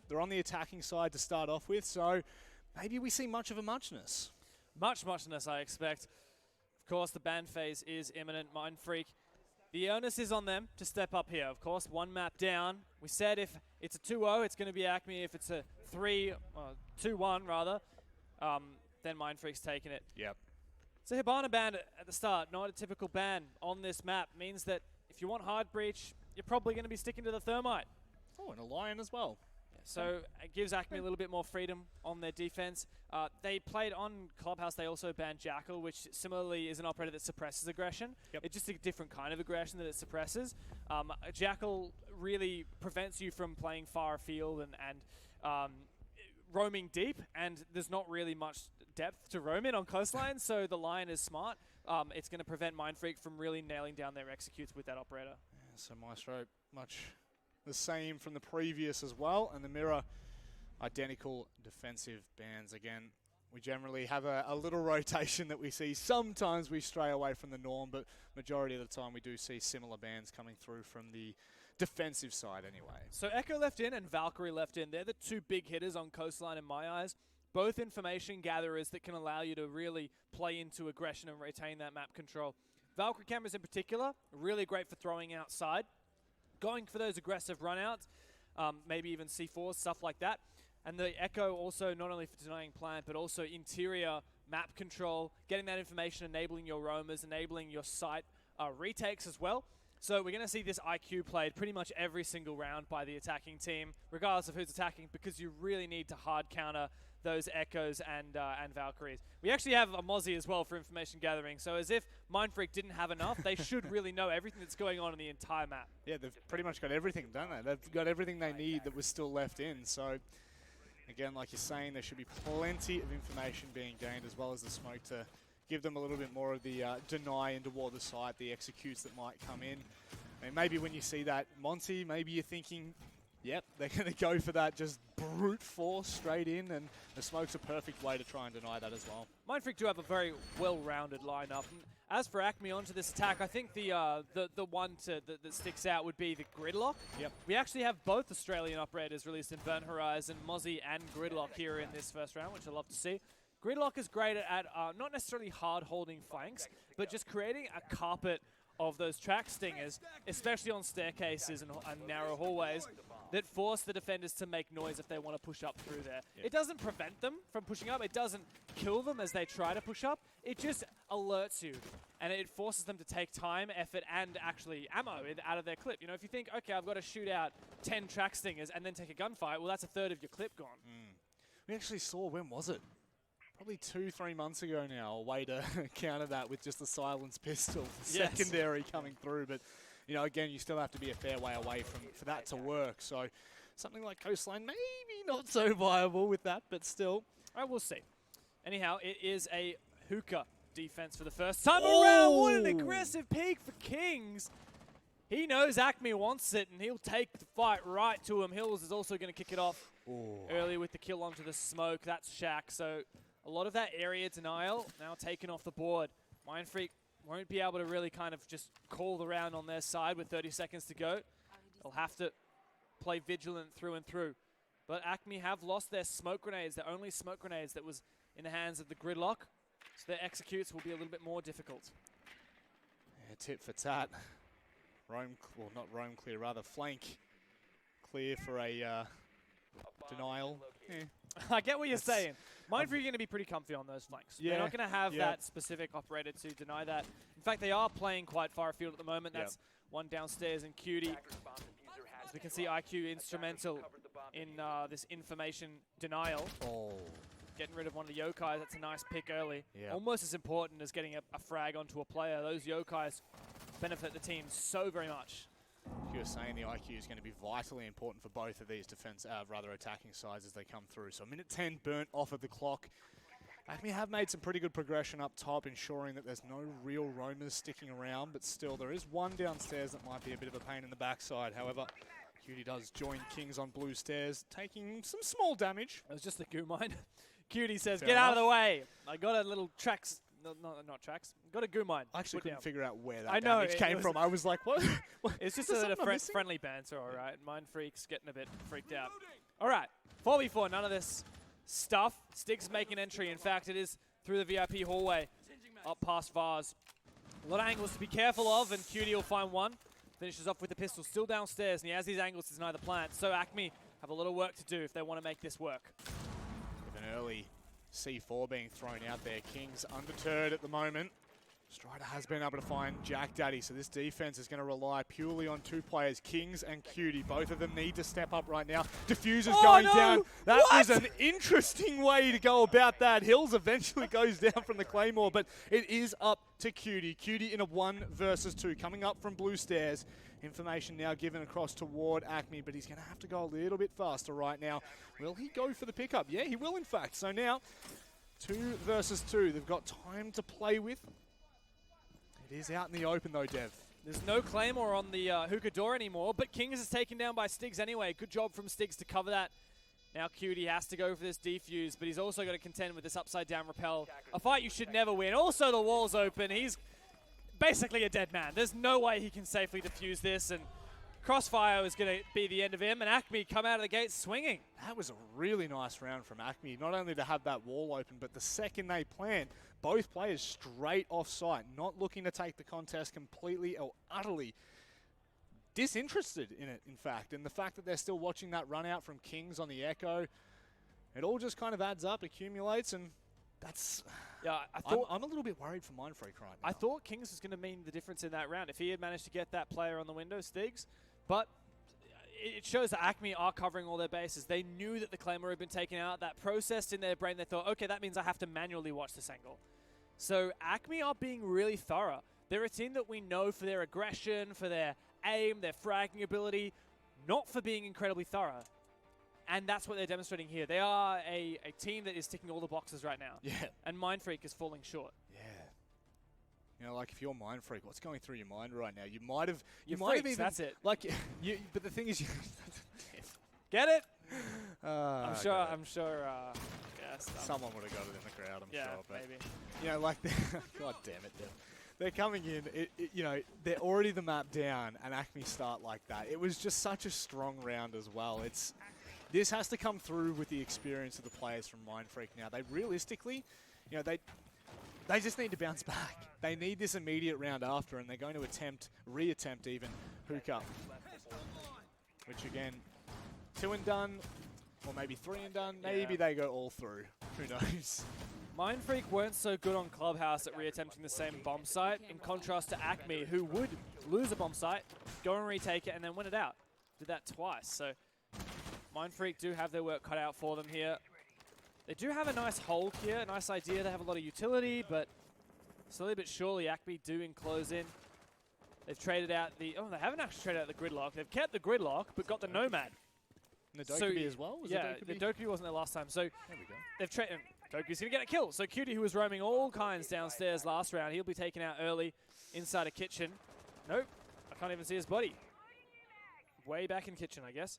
They're on the attacking side to start off with, so maybe we see much of a muchness. Muchness, I expect. Of course, the ban phase is imminent. Mindfreak, the onus is on them to step up here. Of course, one map down. We said if it's a 2-0, it's going to be ACME. If it's a 2-1 rather, then Mindfreak's taking it. Yep. So Hibana ban at the start, not a typical ban on this map, means that if you want hard breach, you're probably going to be sticking to the Thermite. Oh, and a Lion as well. So it gives ACME a little bit more freedom on their defense. They played on Clubhouse, they also banned Jackal, which similarly is an operator that suppresses aggression. Yep. It's just a different kind of aggression that it suppresses. Jackal really prevents you from playing far afield and roaming deep, and there's not really much depth to roam in on coastline, so the Lion is smart. It's going to prevent Mindfreak from really nailing down their executes with that operator. Yeah, so Maestro, much the same from the previous as well, and the Mirror, identical defensive bans. Again, we generally have a little rotation that we see. Sometimes we stray away from the norm, but majority of the time we do see similar bans coming through from the defensive side anyway. So Echo left in and Valkyrie left in. They're the two big hitters on coastline in my eyes. Both information gatherers that can allow you to really play into aggression and retain that map control. Valkyrie cameras in particular, really great for throwing outside. Going for those aggressive runouts, maybe even C4s, stuff like that. And the Echo also not only for denying plant, but also interior map control, getting that information, enabling your roamers, enabling your site retakes as well. So we're going to see this IQ played pretty much every single round by the attacking team, regardless of who's attacking, because you really need to hard counter those Echoes and Valkyries. We actually have a Mozzie as well for information gathering, so as if Mindfreak didn't have enough, they should really know everything that's going on in the entire map. Yeah, they've pretty much got everything, don't they? They've got everything they need that was still left in, so again, like you're saying, there should be plenty of information being gained, as well as the smoke to give them a little bit more of the deny into war the site, the executes that might come in. And maybe when you see that Monty, maybe you're thinking, yep, they're going to go for that just brute force straight in, and the smoke's a perfect way to try and deny that as well. Mindfreak do have a very well-rounded lineup. And as for ACME onto this attack, I think the one that sticks out would be the Gridlock. Yep. We actually have both Australian operators released in Burnt Horizon, Mozzie and Gridlock here in this first round, which I love to see. Gridlock is great at not necessarily hard-holding flanks, but just creating a carpet of those track stingers, especially on staircases and narrow hallways, that force the defenders to make noise if they want to push up through there. Yeah. It doesn't prevent them from pushing up. It doesn't kill them as they try to push up. It just alerts you, and it forces them to take time, effort, and actually ammo out of their clip. You know, if you think, okay, I've got to shoot out 10 track stingers and then take a gunfight, well, that's a third of your clip gone. We actually saw, when was it? Probably 2-3 months ago now, a way to counter that with just the silence pistol, secondary coming through. But, you know, again, you still have to be a fair way away for that to work. So something like Coastline, maybe not so viable with that, but still. I will see. Anyhow, it is a hookah defense for the first time around. What an aggressive peek for Kings. He knows ACME wants it, and he'll take the fight right to him. Hills is also going to kick it off early with the kill onto the smoke. That's Shaq. So a lot of that area denial now taken off the board. Mindfreak won't be able to really kind of just call the round on their side with 30 seconds to go. They'll have to play vigilant through and through. But ACME have lost their smoke grenades, their only smoke grenades that was in the hands of the Gridlock. So their executes will be a little bit more difficult. Yeah, tip for tat. Roam, well, not roam clear, rather flank clear for a denial. Yeah. I get what you're saying. Mindfreak are going to be pretty comfy on those flanks. Yeah. They're not going to have that specific operator to deny that. In fact, they are playing quite far afield at the moment. That's one downstairs in Cutie. As we can see, IQ instrumental in this information denial. Getting rid of one of the yokais. That's a nice pick early. Almost as important as getting a frag onto a player. Those yokais benefit the team so very much. You were saying the IQ is going to be vitally important for both of these rather attacking sides as they come through. So minute 10 burnt off of the clock. ACME have made some pretty good progression up top, ensuring that there's no real roamers sticking around, but still there is one downstairs that might be a bit of a pain in the backside. However, Cutie does join Kings on blue stairs, taking some small damage. It was just a goo mine. Cutie says, get out of the way. I got a little tracks. No, not tracks. Got a goo mine. I actually couldn't figure out where that damage came from. I was like, what? It's just a friendly banter, all right. Mindfreak's getting a bit freaked out. All right, 4v4, none of this stuff. Stig's making entry. In fact, it is through the VIP hallway, up past Vars. A lot of angles to be careful of, and QD will find one. Finishes off with the pistol, still downstairs, and he has these angles to deny the plant. So ACME have a lot of work to do if they want to make this work. With an early C4 being thrown out there, Kings undeterred at the moment. Strider has been able to find Jack Daddy, so this defense is going to rely purely on two players, Kings and Cutie. Both of them need to step up right now. Diffuser's going down. That was an interesting way to go about that. Hills eventually goes down from the Claymore, but it is up to Cutie. Cutie in a 1 versus 2, coming up from blue stairs. Information now given across toward ACME, but he's going to have to go a little bit faster right now. Will he go for the pickup? Yeah, he will in fact. So now, 2 versus 2. They've got time to play with. It is out in the open though, Dev. There's no Claymore on the hookah door anymore, but Kings is taken down by Stigs anyway. Good job from Stigs to cover that. Now Cutie has to go for this defuse, but he's also got to contend with this upside down rappel. A fight you should never win. Also the wall's open. He's basically a dead man. There's no way he can safely defuse this, and Crossfire is going to be the end of him, and ACME come out of the gate swinging. That was a really nice round from ACME, not only to have that wall open, but the second they plant, both players straight off site, not looking to take the contest completely or utterly disinterested in it, in fact. And the fact that they're still watching that run out from Kings on the Echo, it all just kind of adds up, accumulates, and that's... Yeah, I'm a little bit worried for Mindfreak right now. I thought Kings was going to mean the difference in that round if he had managed to get that player on the window, Stigs. But it shows that ACME are covering all their bases. They knew that the Claymore had been taken out. That processed in their brain. They thought, okay, that means I have to manually watch this angle. So ACME are being really thorough. They're a team that we know for their aggression, for their aim, their fragging ability, not for being incredibly thorough. And that's what they're demonstrating here. They are a team that is ticking all the boxes right now. Yeah. And Mindfreak is falling short. Yeah. You know, like if you're Mindfreak, what's going through your mind right now? You might have Freaks, even, that's it. Like, but the thing is, Get it? I'm sure. Yes. Someone would have got it in the crowd, I'm yeah, sure. But maybe. you know, like, God damn it, they're coming in. You know, they're already the map down, and ACME start like that. It was just such a strong round as well. This has to come through with the experience of the players from Mindfreak now. They realistically, you know, they just need to bounce back. They need this immediate round after, and they're going to reattempt even hook up. Which again, 2 and done, or maybe 3 and done. Maybe they go all through. Who knows? Mindfreak weren't so good on Clubhouse at reattempting the same bomb site, in contrast to ACME, who would lose a bomb site, go and retake it, and then win it out. Did that twice. So Mindfreak do have their work cut out for them here. They do have a nice hold here, a nice idea. They have a lot of utility, but slowly but surely, ACME do enclose in. They've traded out the... Oh, they haven't actually traded out the gridlock. They've kept the gridlock, but got the Nomad. And the Dokkaebi as well? Yeah, the Dokkaebi wasn't there last time. So there we go. They've traded... Dokkaebi's going to get a kill. So Cutie, who was roaming all kinds downstairs last round, he'll be taken out early inside a kitchen. Nope. I can't even see his body. Way back in kitchen, I guess.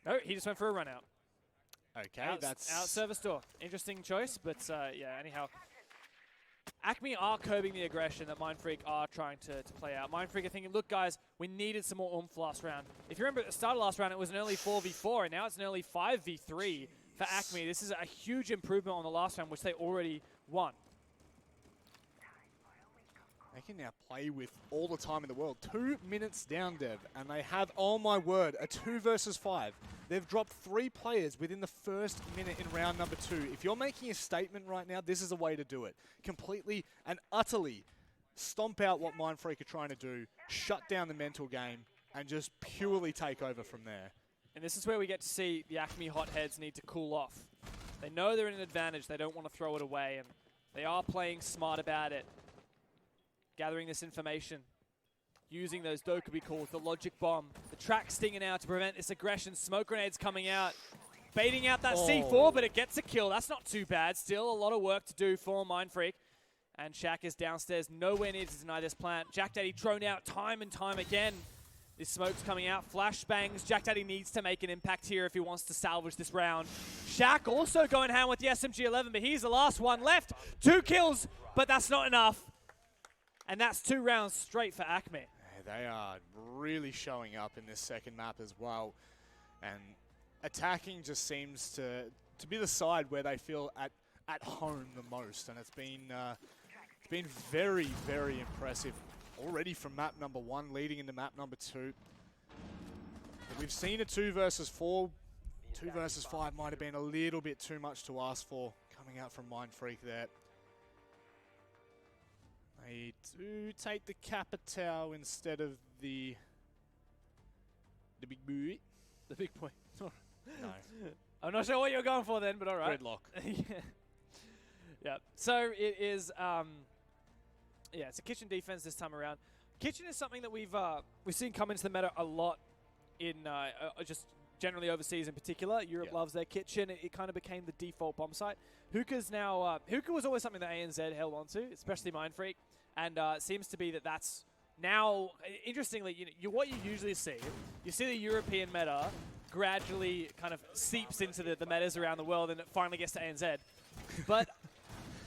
No, he just went for a run out. Okay, that's... Out service door. Interesting choice, but yeah, anyhow. ACME are curbing the aggression that Mindfreak are trying to play out. Mindfreak are thinking, look guys, we needed some more oomph last round. If you remember at the start of last round, it was an early 4v4, and now it's an early 5v3 for ACME. This is a huge improvement on the last round, which they already won. They can now play with all the time in the world. 2 minutes down, Dev, and they have, oh my word, a 2 versus 5. They've dropped 3 players within the first minute in round number 2. If you're making a statement right now, this is a way to do it. Completely and utterly stomp out what Mindfreak are trying to do, shut down the mental game, and just purely take over from there. And this is where we get to see the ACME hotheads need to cool off. They know they're in an advantage. They don't want to throw it away, and they are playing smart about it. Gathering this information, using those Dokkaebi calls, the logic bomb, the track stinging out to prevent this aggression, smoke grenades coming out, baiting out that C4, but it gets a kill. That's not too bad. Still a lot of work to do for Mindfreak. And Shaq is downstairs, nowhere near to deny this plant. Jack Daddy thrown out time and time again. This smoke's coming out, flashbangs. Jack Daddy needs to make an impact here if he wants to salvage this round. Shaq also going hand with the SMG-11, but he's the last one left. 2 kills, but that's not enough. And that's 2 rounds straight for ACME. They are really showing up in this second map as well. And attacking just seems to be the side where they feel at home the most, and it's been very, very impressive already from map number 1 leading into map number 2. But we've seen a 2 versus 4. 2 versus 5 might have been a little bit too much to ask for coming out from Mindfreak there. They do take the Capitao instead of the big boy. The big boy. No. I'm not sure what you're going for then, but all right. Gridlock. Yeah. So it is. Yeah, it's a kitchen defense this time around. Kitchen is something that we've seen come into the meta a lot in just generally overseas in particular. Europe loves their kitchen. It kind of became the default bomb site. Hookah's now Hookah was always something that ANZ held onto, especially Mindfreak, and it seems to be that that's now interestingly. What you usually see, you see the European meta gradually kind of seeps into the metas around the world, and it finally gets to ANZ. But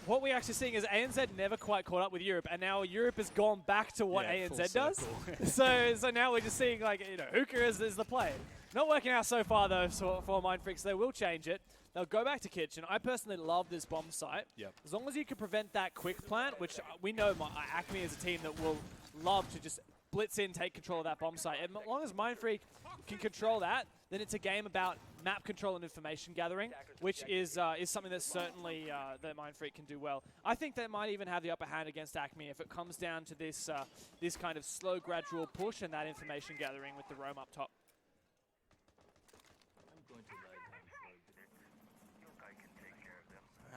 what we're actually seeing is ANZ never quite caught up with Europe, and now Europe has gone back to what ANZ does. so now we're just seeing, like, Hookah is the play. Not working out so far though for Mindfreaks. They will change it. They'll go back to kitchen. I personally love this bomb site. Yep. As long as you can prevent that quick plant, which we know ACME is a team that will love to just blitz in, take control of that bomb site. And as long as Mindfreak can control that, then it's a game about map control and information gathering, which is something that certainly that Mindfreak can do well. I think they might even have the upper hand against ACME if it comes down to this this kind of slow, gradual push and that information gathering with the roam up top.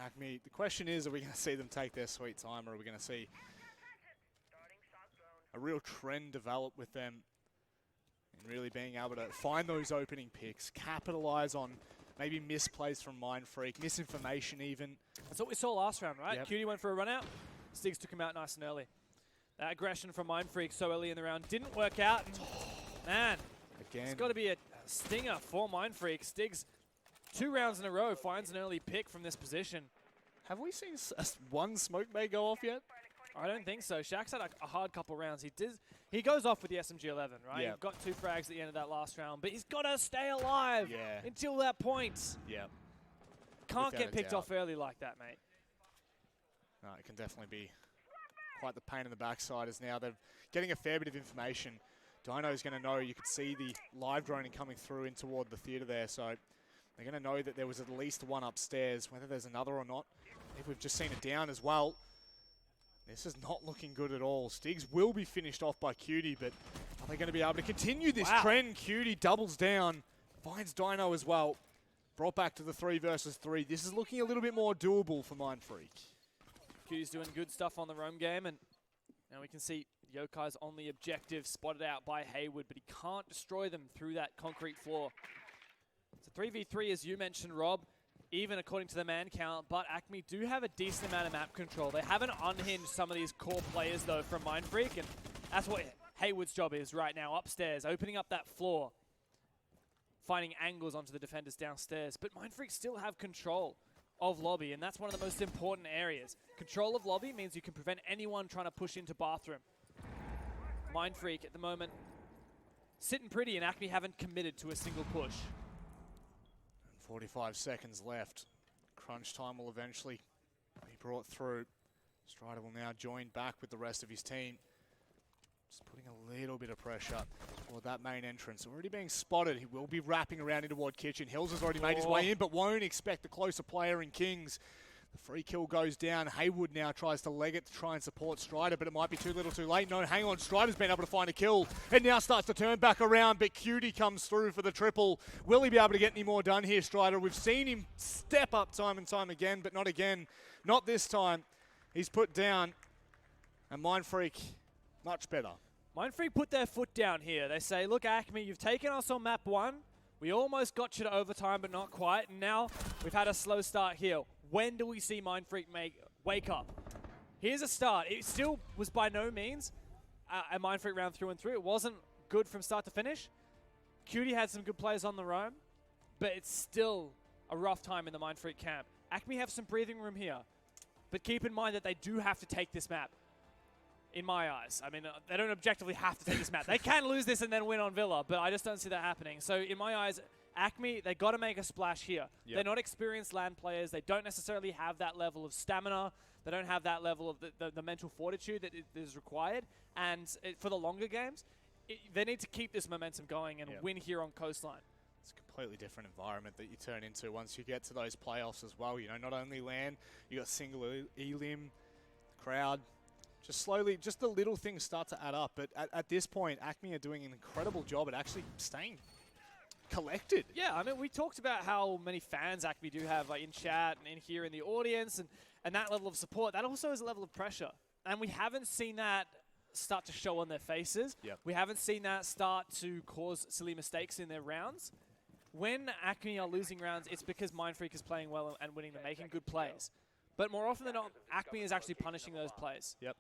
ACME, the question is, are we going to see them take their sweet time, or are we going to see a real trend develop with them and really being able to find those opening picks, capitalize on maybe misplays from Mindfreak, misinformation even. That's what we saw last round, right? Yep. Cutie went for a run out. Stiggs took him out nice and early. That aggression from Mindfreak so early in the round didn't work out. Man, Again. it's got to be a stinger for Mindfreak. Stiggs, 2 rounds in a row, finds an early pick from this position. Have we seen one smoke bay go off yet? I don't think so. Shaq's had a hard couple rounds. He goes off with the SMG-11, right? Yep. He got 2 frags at the end of that last round, but he's got to stay alive until that point. Yeah. Can't Without get a picked doubt. off early like that, mate. No, it can definitely be quite the pain in the backside, as now they're getting a fair bit of information. Dino's going to know. You could see the live droning coming through in toward the theater there, so they're going to know that there was at least one upstairs. Whether there's another or not, if we've just seen it down as well. This is not looking good at all. Stiggs will be finished off by Cutie, but are they going to be able to continue this trend? Cutie doubles down, finds Dino as well. Brought back to the 3 versus 3. This is looking a little bit more doable for Mindfreak. Cutie's doing good stuff on the roam game, and now we can see Yokai's on the objective, spotted out by Haywood, but he can't destroy them through that concrete floor. It's a 3v3, as you mentioned, Rob, even according to the man count, but ACME do have a decent amount of map control. They haven't unhinged some of these core players, though, from Mindfreak, and that's what Haywood's job is right now, upstairs, opening up that floor, finding angles onto the defenders downstairs. But Mindfreak still have control of lobby, and that's one of the most important areas. Control of lobby means you can prevent anyone trying to push into bathroom. Mindfreak at the moment sitting pretty, and ACME haven't committed to a single push. 45 seconds left. Crunch time will eventually be brought through. Strider will now join back with the rest of his team. Just putting a little bit of pressure toward that main entrance. Already being spotted. He will be wrapping around into toward kitchen. Hills has already made his way in, but won't expect a closer player in Kings. The free kill goes down. Haywood now tries to leg it to try and support Strider, but it might be too little too late. No, hang on. Strider's been able to find a kill and now starts to turn back around, but Cutie comes through for the triple. Will he be able to get any more done here, Strider? We've seen him step up time and time again, but not again. Not this time. He's put down, and Mindfreak, much better. Mindfreak put their foot down here. They say, look, ACME, you've taken us on map 1. We almost got you to overtime, but not quite. And now we've had a slow start here. When do we see Mindfreak wake up? Here's a start. It still was by no means a Mindfreak round through and through. It wasn't good from start to finish. Cutie had some good players on the roam, but it's still a rough time in the Mindfreak camp. ACME have some breathing room here, but keep in mind that they do have to take this map. In my eyes. I mean, they don't objectively have to take this map. They can lose this and then win on Villa, but I just don't see that happening. So in my eyes, ACME, they got to make a splash here. Yep. They're not experienced LAN players. They don't necessarily have that level of stamina. They don't have that level of the mental fortitude that is required. And for the longer games, they need to keep this momentum going and win here on Coastline. It's a completely different environment that you turn into once you get to those playoffs as well. You know, not only LAN, you got single elim, crowd. Just slowly, just the little things start to add up. But at this point, ACME are doing an incredible job at actually staying collected. Yeah, I mean, we talked about how many fans ACME do have, like in chat and in here in the audience, and that level of support. That also is a level of pressure. And we haven't seen that start to show on their faces. Yep. We haven't seen that start to cause silly mistakes in their rounds. When ACME are losing rounds, it's because Mindfreak is playing well and winning them, making good plays. But more often than not, ACME is actually punishing those plays. Yep.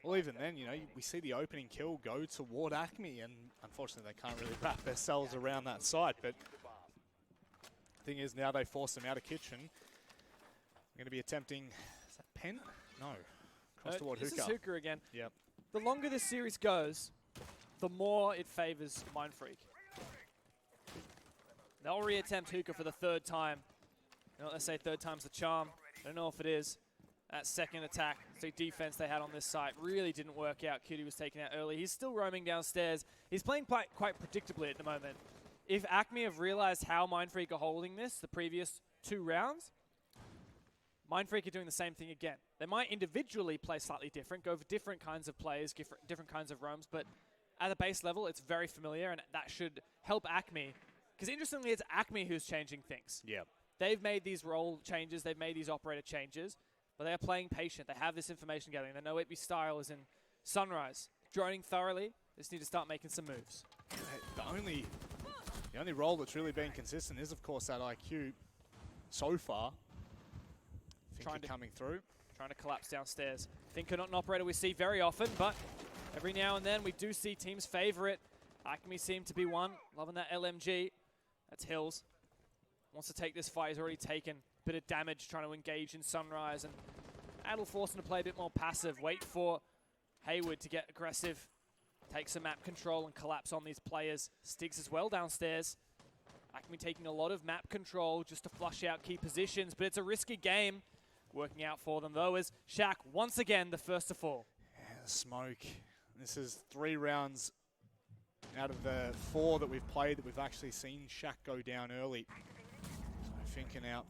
Well, even then, you know, we see the opening kill go toward ACME, and unfortunately they can't really wrap themselves around that side. But the thing is, now they force them out of kitchen. They're going to be attempting, is that Pen? No. Cross toward Hookah. This is Hookah again. Yep. The longer this series goes, the more it favors Mindfreak. They'll reattempt Hookah for the third time. You know, let's say third time's the charm. I don't know if it is. That second attack, so defense they had on this site really didn't work out. Cutie was taken out early. He's still roaming downstairs. He's playing quite predictably at the moment. If ACME have realized how Mindfreak are holding this the previous 2 rounds, Mindfreak are doing the same thing again. They might individually play slightly different, go for different kinds of plays, different kinds of roams, but at the base level, it's very familiar, and that should help ACME. Because interestingly, it's ACME who's changing things. Yeah. They've made these role changes. They've made these operator changes. But they are playing patient. They have this information gathering. They know ACME's style is in Sunrise. Droning thoroughly. They just need to start making some moves. The only role that's really been consistent is, of course, that IQ so far. Finker coming through. Trying to collapse downstairs. Finker not an operator we see very often, but every now and then we do see teams favor it. ACME seem to be one. Loving that LMG. That's Hills. Wants to take this fight. He's already taken a bit of damage trying to engage in Sunrise, and that'll force him to play a bit more passive. Wait for Hayward to get aggressive. Take some map control and collapse on these players. Stiggs as well downstairs. ACME taking a lot of map control just to flush out key positions, but it's a risky game. Working out for them, though, is Shaq once again the first to fall. Yeah, the smoke. This is 3 rounds out of the 4 that we've played that we've actually seen Shaq go down early. So Finker now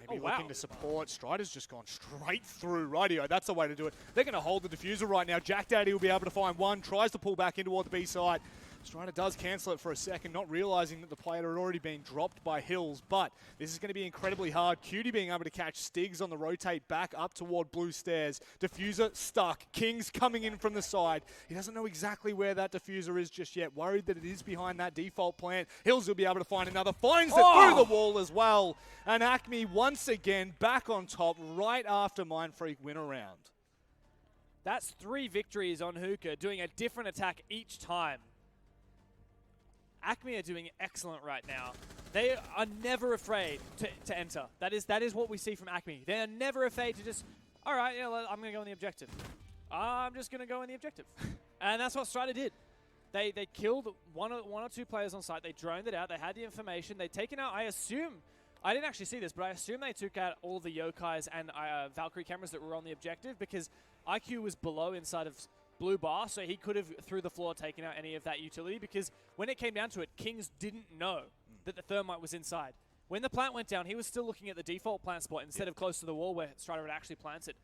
maybe looking to support. Strider's just gone straight through. Rightio, that's the way to do it. They're going to hold the diffuser right now. Jack Daddy will be able to find one. Tries to pull back in toward the B side. Strider does cancel it for a second, not realizing that the player had already been dropped by Hills, but this is going to be incredibly hard. Cutie being able to catch Stiggs on the rotate back up toward Blue Stairs. Diffuser stuck. King's coming in from the side. He doesn't know exactly where that diffuser is just yet. Worried that it is behind that default plant. Hills will be able to find another. Finds it through the wall as well. And ACME once again back on top right after Mindfreak win a round. That's 3 victories on Hookah, doing a different attack each time. ACME are doing excellent right now. They are never afraid to enter. That is what we see from ACME. They are never afraid to just, all right, yeah, I'm going to go in the objective. I'm just going to go in the objective. And that's what Strider did. They killed one or two players on site. They droned it out. They had the information. They'd taken out, I assume, I didn't actually see this, but I assume they took out all the Yokais and Valkyrie cameras that were on the objective because IQ was below inside of blue bar, so he could have, through the floor, taken out any of that utility because when it came down to it, Kings didn't know that the thermite was inside. When the plant went down, he was still looking at the default plant spot instead of close to the wall where Strider would actually plant it.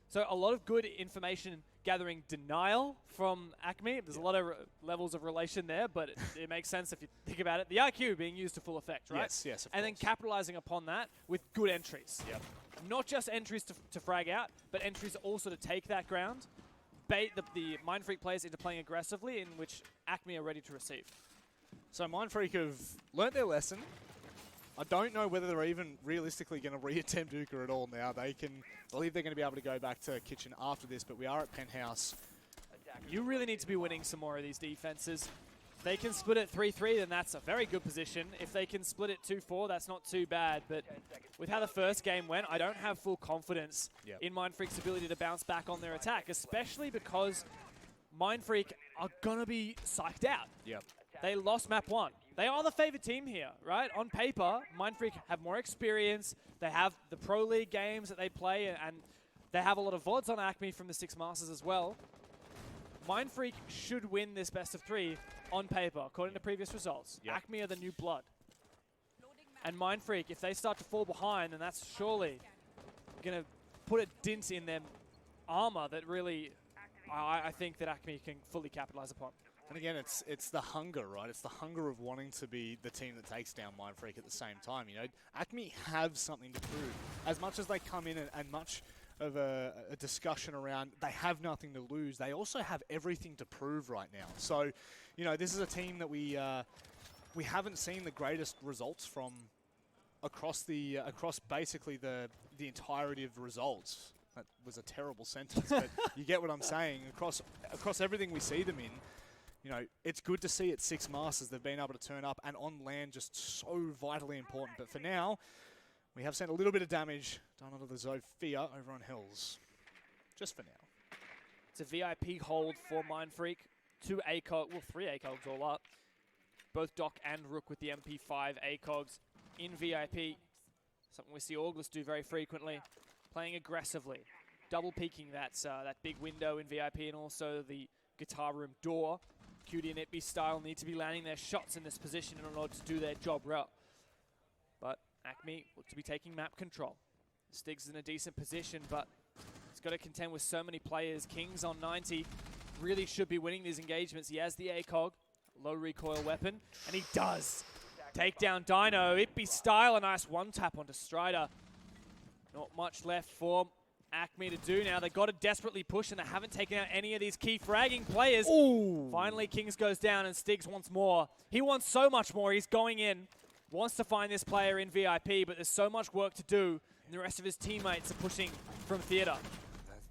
So a lot of good information gathering denial from ACME. There's a lot of levels of relation there, but it makes sense if you think about it. The IQ being used to full effect, right? Yes, of and course. Then capitalizing upon that with good entries. Yep. Not just entries to frag out, but entries also to take that ground, bait the Mindfreak players into playing aggressively, in which ACME are ready to receive. So Mindfreak have learnt their lesson. I don't know whether they're even realistically going to re-attempt Hookah at all now. I believe they're going to be able to go back to Kitchen after this, but we are at Penthouse. You really need to be winning some more of these defenses. If they can split it 3-3, then that's a very good position. If they can split it 2-4, that's not too bad. But with how the first game went, I don't have full confidence in Mindfreak's ability to bounce back on their attack, especially because Mindfreak are going to be psyched out. Yep. They lost map 1. they are the favored team here, right? On paper, Mindfreak have more experience. They have the Pro League games that they play, and they have a lot of VODs on ACME from the Six Masters as well. Mindfreak should win this best of 3 on paper, according to previous results. Yep. ACME are the new blood. And Mindfreak, if they start to fall behind, then that's surely going to put a dint in their armor that really, I think that ACME can fully capitalize upon. And again, it's the hunger, right? It's the hunger of wanting to be the team that takes down Mindfreak at the same time. You know, ACME have something to prove. As much as they come in and much of a discussion around they have nothing to lose, they also have everything to prove right now. So, you know, this is a team that we haven't seen the greatest results from across basically the entirety of the results. That was a terrible sentence, but you get what I'm saying. Across everything we see them in, you know, it's good to see at Six Masters they've been able to turn up, and on land just so vitally important. But for now, we have sent a little bit of damage done onto the Zofia over on Hills. Just for now. It's a VIP hold for Mindfreak. 2 ACOG, well 3 ACOGs all up. Both Doc and Rook with the MP5 ACOGs in VIP. Something we see August do very frequently. Playing aggressively. Double peeking that big window in VIP and also the guitar room door. Cutie and Itby style need to be landing their shots in this position in order to do their job well. But ACME look to be taking map control. Stiggs is in a decent position, but he's got to contend with so many players. King's on 90. Really should be winning these engagements. He has the ACOG, low recoil weapon, and he does. Take down Dino. Itby style, a nice one tap onto Strider. Not much left for ACME to do now. They've got to desperately push, and they haven't taken out any of these key fragging players. Ooh. Finally, Kings goes down, and Stiggs wants more. He wants so much more. He's going in. Wants to find this player in VIP, but there's so much work to do, and the rest of his teammates are pushing from theater.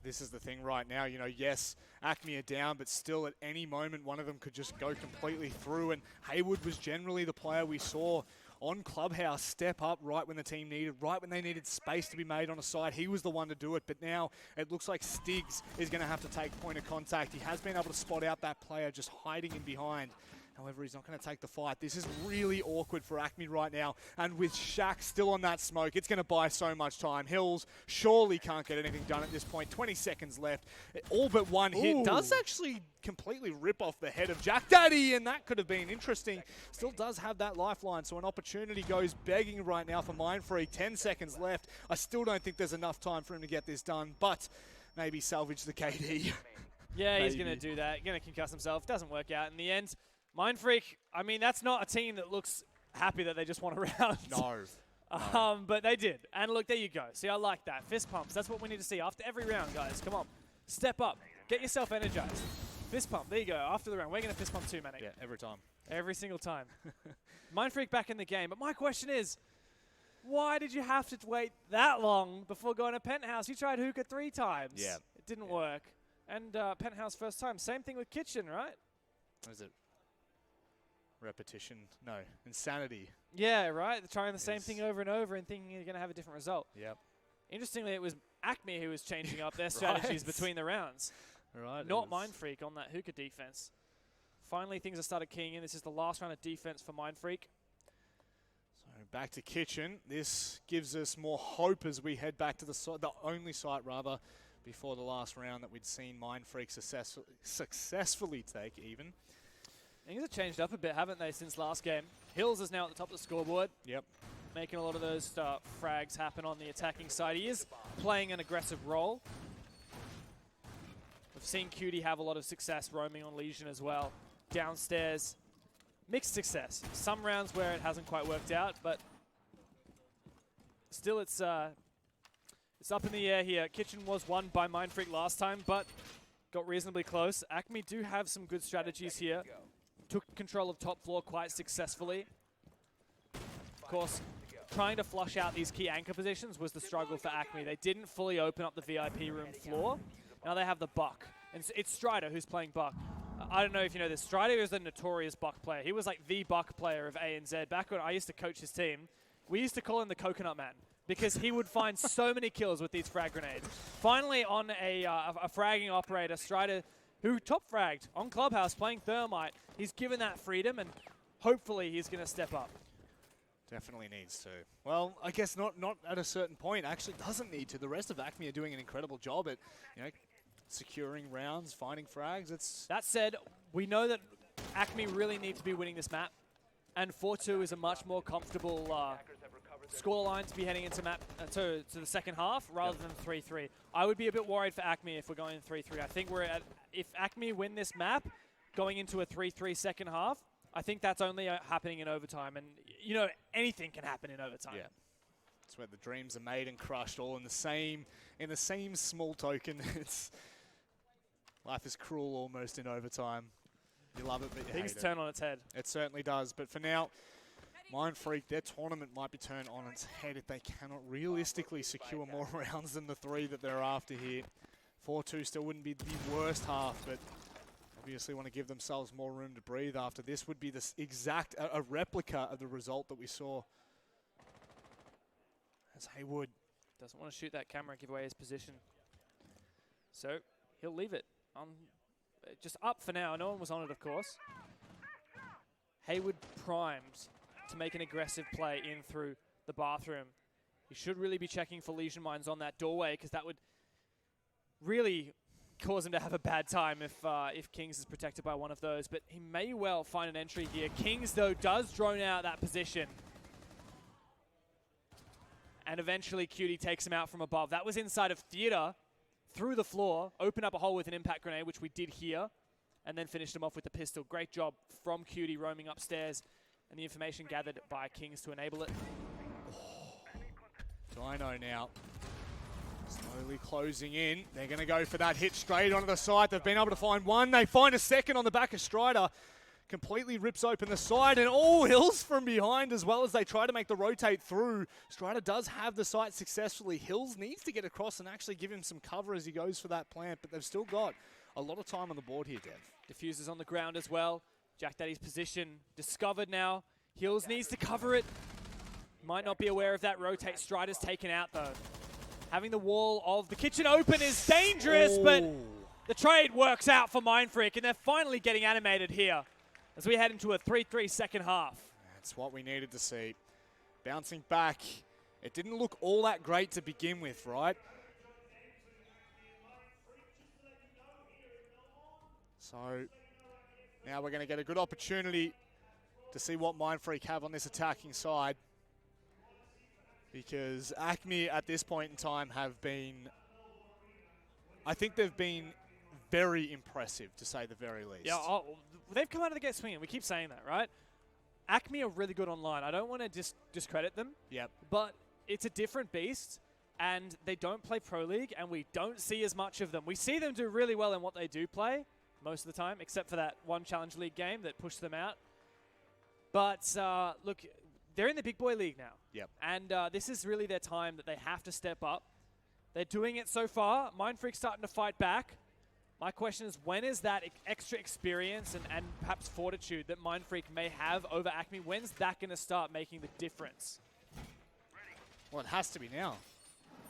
This is the thing right now, you know, yes, ACME are down, but still at any moment one of them could just go completely through, and Haywood was generally the player we saw on Clubhouse step up right when the team needed, right when they needed space to be made on a side. He was the one to do it, but now it looks like Stiggs is going to have to take point of contact. He has been able to spot out that player just hiding in behind. However, he's not going to take the fight. This is really awkward for ACME right now. And with Shaq still on that smoke, it's going to buy so much time. Hills surely can't get anything done at this point. 20 seconds left. All but one hit. Does actually completely rip off the head of Jack Daddy, and that could have been interesting. Still does have that lifeline, so an opportunity goes begging right now for Mindfreak. 10 seconds left. I still don't think there's enough time for him to get this done, but maybe salvage the KD. Yeah, he's going to do that. Going to concuss himself. Doesn't work out in the end. Mindfreak, I mean, that's not a team that looks happy that they just won a round. No. But they did. And look, there you go. See, I like that. Fist pumps. That's what we need to see after every round, guys. Come on. Step up. Get yourself energized. Fist pump. There you go. After the round. We're going to fist pump too, Manic. Yeah, every time. Every single time. Mindfreak back in the game. But my question is, why did you have to wait that long before going to Penthouse? You tried hookah 3 times. Yeah. It didn't work. And Penthouse first time. Same thing with Kitchen, right? What is it? Repetition? No. Insanity. Yeah, right? They're trying the same thing over and over and thinking you're going to have a different result. Yep. Interestingly, it was ACME who was changing up their strategies between the rounds. Right. Not Mindfreak on that hookah defense. Finally, things have started keying in. This is the last round of defense for Mindfreak. So back to Kitchen. This gives us more hope as we head back to the only site, rather, before the last round that we'd seen Mindfreak successfully take even. Things have changed up a bit, haven't they, since last game? Hills is now at the top of the scoreboard. Yep. Making a lot of those frags happen on the attacking side. He is playing an aggressive role. We've seen Cutie have a lot of success roaming on Legion as well. Downstairs, mixed success. Some rounds where it hasn't quite worked out, but still it's up in the air here. Kitchen was won by Mindfreak last time, but got reasonably close. ACME do have some good strategies here. Took control of top floor quite successfully. Of course, trying to flush out these key anchor positions was the struggle for ACME. They didn't fully open up the VIP room floor. Now they have the Buck. And it's Strider who's playing Buck. I don't know if you know this. Strider is the notorious Buck player. He was like the Buck player of ANZ. Back when I used to coach his team, we used to call him the Coconut Man because he would find so many kills with these frag grenades. Finally, on a fragging operator, Strider, who top fragged on Clubhouse playing Thermite, he's given that freedom and hopefully he's going to step up. Definitely needs to. Well, I guess not at a certain point. Actually doesn't need to. The rest of ACME are doing an incredible job at, you know, securing rounds, finding frags. That said, we know that ACME really need to be winning this map, and 4-2 is a much more comfortable scoreline to be heading into to the second half rather than 3-3. I would be a bit worried for ACME if we're going 3-3. I think if ACME win this map, going into a 3-3 second half, I think that's only happening in overtime, and you know anything can happen in overtime. Yeah, it's where the dreams are made and crushed, all in the same small token. It's life is cruel almost in overtime. You love it, but you hate it. Things turn on its head. It certainly does. But for now, Mindfreak, their tournament might be turned on its head if they cannot realistically secure more rounds than the 3 that they're after here. 4-2 still wouldn't be the worst half, but obviously want to give themselves more room to breathe after this. Would be this exact a replica of the result that we saw as Haywood doesn't want to shoot that camera, give away his position, so he'll leave it on just up for now. No one was on it, of course. Haywood primed to make an aggressive play in through the bathroom. He should really be checking for lesion mines on that doorway, because that would really cause him to have a bad time if Kings is protected by one of those, but he may well find an entry here. Kings, though, does drone out that position. And eventually Cutie takes him out from above. That was inside of theater, through the floor, opened up a hole with an impact grenade, which we did here, and then finished him off with the pistol. Great job from Cutie roaming upstairs, and the information gathered by Kings to enable it. Dino now slowly closing in. They're going to go for that hit straight onto the side. They've been able to find one. They find a second on the back of Strider. Completely rips open the side, and all Hills from behind as well as they try to make the rotate through. Strider does have the site successfully. Hills needs to get across and actually give him some cover as he goes for that plant, but they've still got a lot of time on the board here, Dev. Diffuser's on the ground as well. Jack Daddy's position discovered now. Hills needs to cover it. Might not be aware of that rotate. Strider's taken out though. Having the wall of the kitchen open is dangerous, but the trade works out for Mindfreak, and they're finally getting animated here as we head into a 3-3 second half. That's what we needed to see. Bouncing back. It didn't look all that great to begin with, right? So now we're going to get a good opportunity to see what Mindfreak have on this attacking side, because ACME at this point in time have been, I think they've been very impressive, to say the very least. Yeah, they've come out of the gate swinging. We keep saying that, right? ACME are really good online. I don't want to discredit them. Yep. But it's a different beast, and they don't play Pro League, and we don't see as much of them. We see them do really well in what they do play most of the time, except for that one Challenge League game that pushed them out. But look, they're in the big boy league now. Yep. And this is really their time that they have to step up. They're doing it so far. Mindfreak's starting to fight back. My question is, when is that extra experience and perhaps fortitude that Mindfreak may have over ACME, when's that going to start making the difference? Well, it has to be now.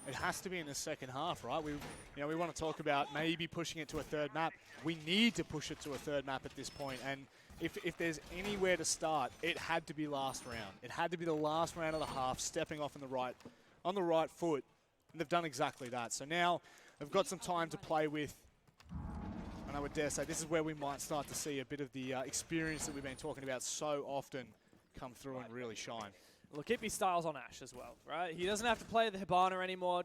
It has to be in the second half, right? We want to talk about maybe pushing it to a third map. We need to push it to a third map at this point, and if there's anywhere to start, it had to be last round. It had to be the last round of the half, stepping off on the right foot, and they've done exactly that. So now they've got some time to play with, and I would dare say this is where we might start to see a bit of the experience that we've been talking about so often come through and really shine. Look, Hippie Styles on Ash as well, right? He doesn't have to play the Hibana anymore.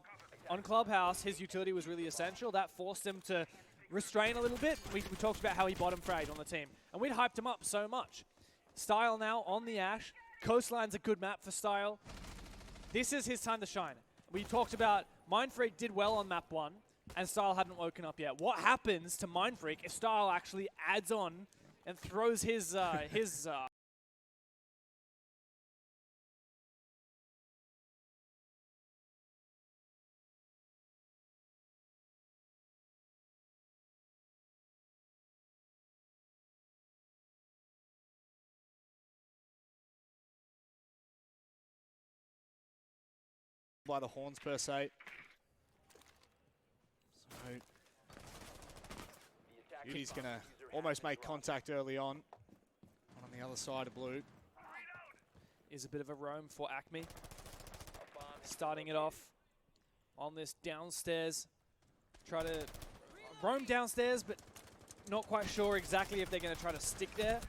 On Clubhouse, his utility was really essential. That forced him to restrain a little bit. We talked about how he bottom fragged on the team, and we'd hyped him up so much. Style now on the Ash. Coastline's a good map for Style. This is his time to shine. We talked about Mindfreak did well on map 1, and Style hadn't woken up yet. What happens to Mindfreak if Style actually adds on and throws his by the horns per se. So Beauty's going to almost make contact early on. Want to on the other side of blue. Is a bit of a roam for ACME. Starting it off on this downstairs. Try to roam downstairs, but not quite sure exactly if they're going to try to stick there.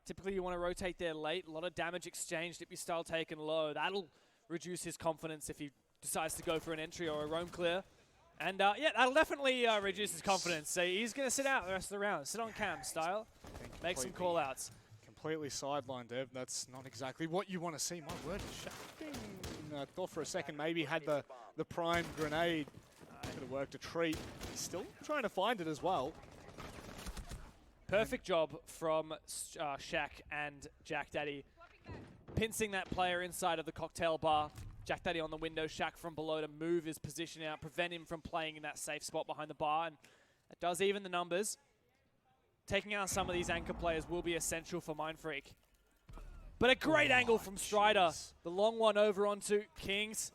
Typically, you want to rotate there late. A lot of damage exchanged. Ippy style taken low. That'll reduce his confidence if he decides to go for an entry or a roam clear. And yeah, that'll definitely reduce his confidence. So he's going to sit out the rest of the round. Sit on cam style. Make some call outs. Completely sidelined, Dev. That's not exactly what you want to see. My word, Shaq thought for a second maybe had the prime grenade. Could have worked a treat. He's still trying to find it as well. Perfect job from Shaq and Jack Daddy. Pincing that player inside of the cocktail bar. Jack Daddy on the window, Shaq from below to move his position out, prevent him from playing in that safe spot behind the bar. And that does even the numbers. Taking out some of these anchor players will be essential for Mindfreak. But a great angle from Strider. The long one over onto Kings.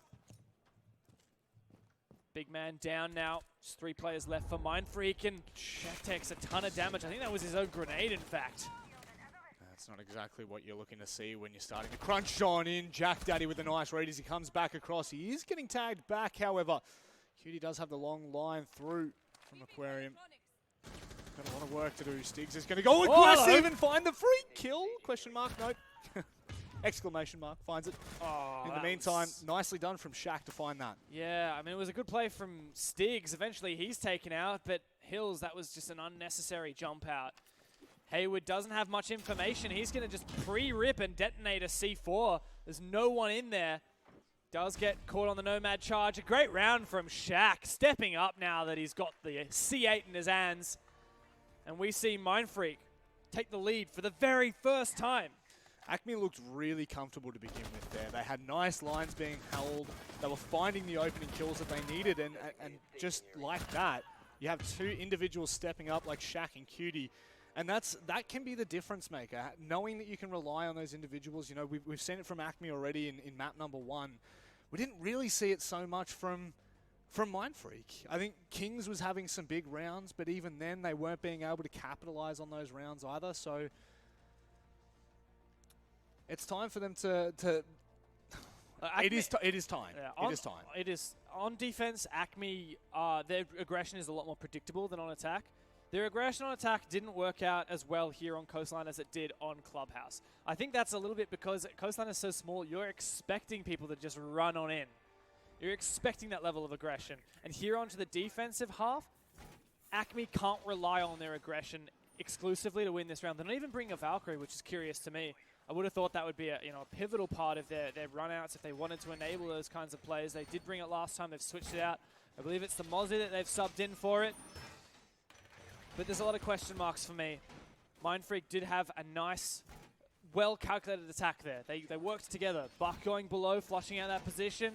Big man down now. Just 3 players left for Mindfreak, and Shaq takes a ton of damage. I think that was his own grenade, in fact. That's not exactly what you're looking to see when you're starting to crunch on in. Jack Daddy with a nice read as he comes back across. He is getting tagged back, however. Cutie does have the long line through from Aquarium. Got a lot of work to do. Stiggs is going to go aggressive and find the free kill? Question mark, nope. Exclamation mark, finds it. Oh, in the meantime, nicely done from Shaq to find that. Yeah, I mean, it was a good play from Stiggs. Eventually, he's taken out, but Hills, that was just an unnecessary jump out. Hayward doesn't have much information. He's going to just pre-rip and detonate a C4. There's no one in there. Does get caught on the Nomad charge. A great round from Shaq, stepping up now that he's got the C8 in his hands. And we see Mindfreak take the lead for the very first time. ACME looked really comfortable to begin with there. They had nice lines being held. They were finding the opening kills that they needed, and just like that, you have 2 individuals stepping up like Shaq and Cutie, and that can be the difference maker. Knowing that you can rely on those individuals, you know, we've seen it from ACME already in map number 1. We didn't really see it so much from Mindfreak. I think Kings was having some big rounds, but even then they weren't being able to capitalize on those rounds either, so it's time for them to it is time. Yeah, It is time. It is. On defense, ACME, their aggression is a lot more predictable than on attack. Their aggression on attack didn't work out as well here on Coastline as it did on Clubhouse. I think that's a little bit because Coastline is so small, you're expecting people to just run on in. You're expecting that level of aggression. And here onto the defensive half, ACME can't rely on their aggression exclusively to win this round. They're not even bringing a Valkyrie, which is curious to me. I would have thought that would be a pivotal part of their run-outs if they wanted to enable those kinds of plays. They did bring it last time. They've switched it out. I believe it's the Mozzie that they've subbed in for it. But there's a lot of question marks for me. Mindfreak did have a nice, well-calculated attack there. They worked together. Buck going below, flushing out that position,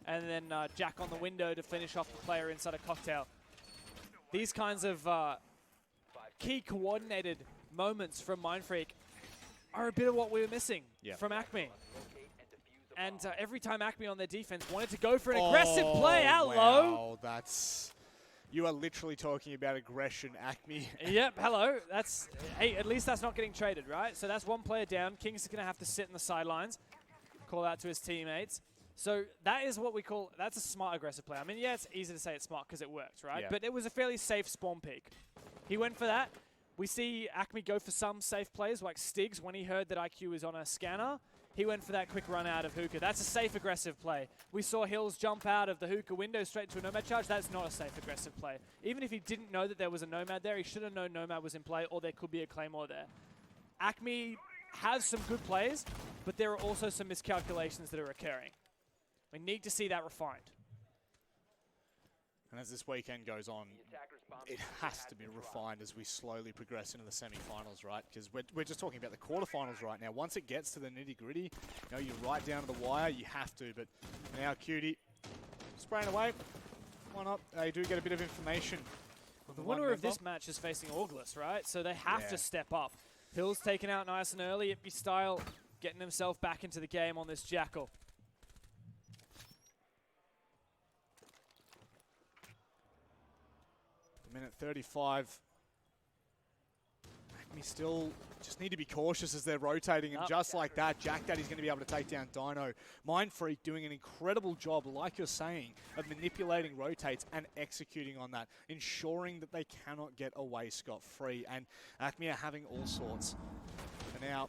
and then Jack on the window to finish off the player inside a cocktail. These kinds of key coordinated moments from Mindfreak are a bit of what we were missing from ACME. And every time ACME on their defense wanted to go for an aggressive play out low. You are literally talking about aggression, ACME. Yep, hello. Hey, at least that's not getting traded, right? So that's 1 player down. Kings is going to have to sit in the sidelines, call out to his teammates. So that is what we call, that's a smart aggressive play. I mean, yeah, it's easy to say it's smart because it worked, right? Yeah. But it was a fairly safe spawn peek. He went for that. We see ACME go for some safe plays, like Stiggs, when he heard that IQ was on a scanner. He went for that quick run out of hookah. That's a safe aggressive play. We saw Hills jump out of the hookah window straight to a Nomad charge. That's not a safe aggressive play. Even if he didn't know that there was a Nomad there, he should have known Nomad was in play, or there could be a Claymore there. ACME has some good plays, but there are also some miscalculations that are occurring. We need to see that refined. And as this weekend goes on, it has to be refined as we slowly progress into the semi-finals, right? Because we're just talking about the quarterfinals right now. Once it gets to the nitty-gritty, you know, you're right down to the wire, you have to. But now Cutie spraying away. Why not? They do get a bit of information. The winner of this match is facing August, right? So they have to step up. Hill's taken out nice and early. Ippy style getting himself back into the game on this Jackal. Minute 35. ACME still just need to be cautious as they're rotating, and just like that, Jack Daddy's going to be able to take down Dino. Mindfreak doing an incredible job, like you're saying, of manipulating rotates and executing on that, ensuring that they cannot get away scot-free, and ACME are having all sorts. And now,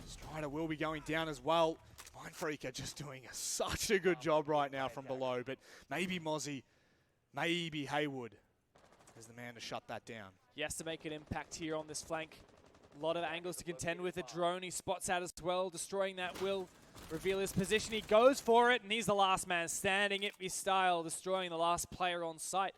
Strider will be going down as well. Mindfreak are just doing such a good job right now from below, but maybe Mozzie, maybe Haywood is the man to shut that down. He has to make an impact here on this flank. A lot of angles to contend with. A drone he spots out as well, destroying that will reveal his position. He goes for it, and he's the last man standing, IPME style, destroying the last player on site.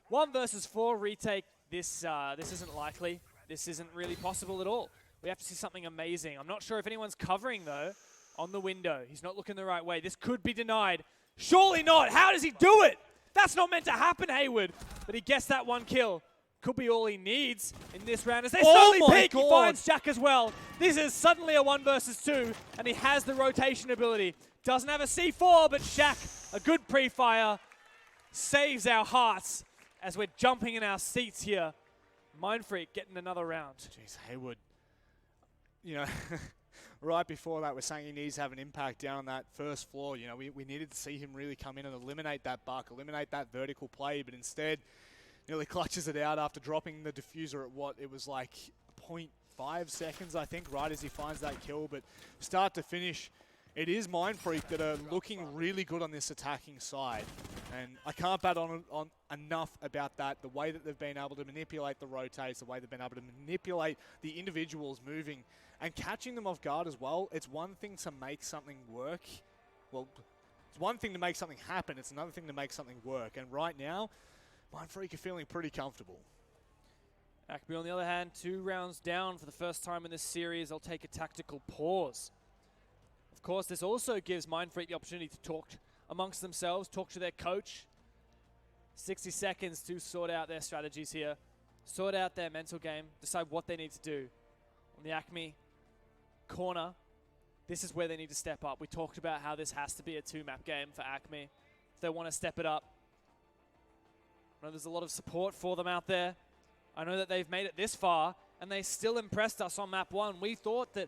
1 versus 4 retake. This isn't likely. This isn't really possible at all. We have to see something amazing. I'm not sure if anyone's covering, though, on the window. He's not looking the right way. This could be denied. Surely not. How does he do it? That's not meant to happen, Haywood. But he gets that 1 kill. Could be all he needs in this round. As they slowly peek, he finds Jack as well. This is suddenly a 1 versus 2, and he has the rotation ability. Doesn't have a C4, but Shaq, a good pre-fire, saves our hearts as we're jumping in our seats here. Mindfreak getting another round. Jeez, Haywood, you know, right before that, we're saying he needs to have an impact down on that first floor. You know, we needed to see him really come in and eliminate that buck, eliminate that vertical play, but instead, nearly clutches it out after dropping the diffuser at what? It was like 0.5 seconds, I think, right as he finds that kill. But start to finish, it is Mindfreak that are looking really good on this attacking side. And I can't bat on enough about that. The way that they've been able to manipulate the rotates, the way they've been able to manipulate the individuals moving and catching them off guard as well. It's one thing to make something work. Well, it's one thing to make something happen. It's another thing to make something work. And right now, Mindfreak are feeling pretty comfortable. ACME, on the other hand, 2 rounds down for the first time in this series. They'll take a tactical pause. Of course, this also gives Mindfreak the opportunity to talk amongst themselves, talk to their coach. 60 seconds to sort out their strategies here, sort out their mental game, decide what they need to do. On the ACME corner, this is where they need to step up. We talked about how this has to be a 2-map game for ACME if they want to step it up. I know there's a lot of support for them out there. I know that they've made it this far, and they still impressed us on map 1. We thought that